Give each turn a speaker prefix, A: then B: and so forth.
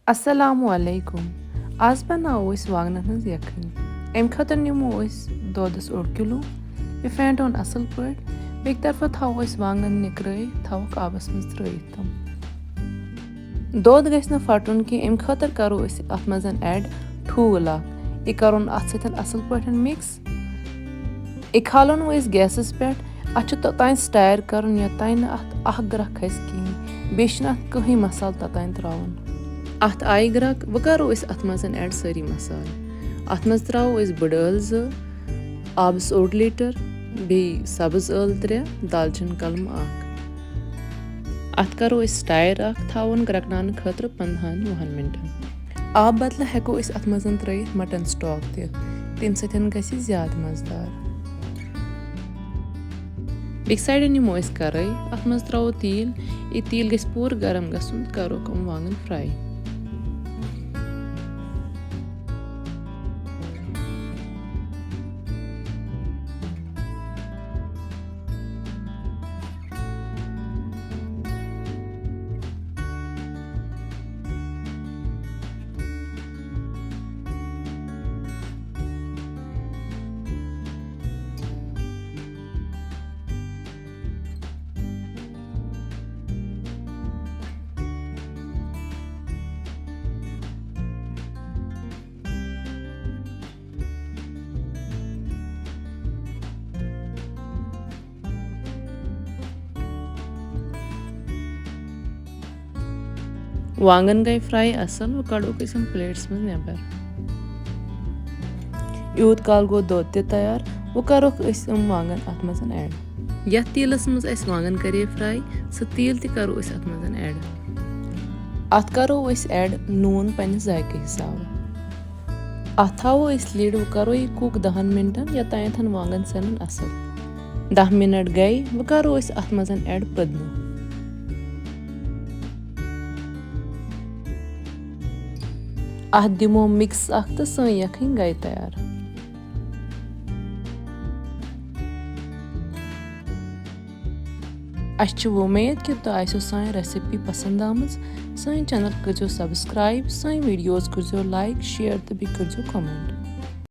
A: Assalamu alaikum. आज बनाओ इस वांगन हज यखनी अम खतर निमो दोदस 1 किलो यह फेंटोन असल पे बेक तरफ थो वांगन निकर थो आबस मज त्रत तम दोद गि फटन कि अम खतर करो अत मज ऐड ठूल यह करोन अत सत असल पे मिक्स यह खालोन गैसस पे अत तोतान स्टायर कर योतान अत ग्रह खस कहें बे अत कहीं मसाल तोतान त्रावन अत आई ग्रक वो करो अत मज ऐड सारी मसाल अत मज त्रो बड़ ٲl 2 आबस 1 लीटर बे सब्ज ٲl 3 दालचीन कलम 1 अत करो स्टायर थवन ग्रकनान खतर 15-20 मिनटन आब बदल हेको अत मज त्रयित मटन स्टॉक तम सतन गसी ज्यादा मजेदार बेक साइड निमो कढ़ाई अत मज त्रो तील यह तील गस पूर गरम गसुन करो वांगन फ्राई वांगन गई फ्राई असल वो कड़ोक प्लेट्स में नबर यूत काल गो दोद ते तैयार वो करोक वांगन अत मज ऐड यथ तीलस मज वांगन करे फ्राई सह तील ते करो अत मज ऐड अत करो ऐड नून पन्निस जायके हिसाब अत थो लीड वो करो यह कुक 10 मिनटन योतान वांगन सनन असल 10 मिनट गई वो करो अत मज ऐड पदन अत दिमो मिक्स तो सन यखनी गई तैयार अच्छी उम्मीद कि तो आसो सान रेसिपी पसंद आमज सान चैनल करो सब्सक्राइब सान वीडियोस करो लाइक शेयर तो भी करो कमेंट।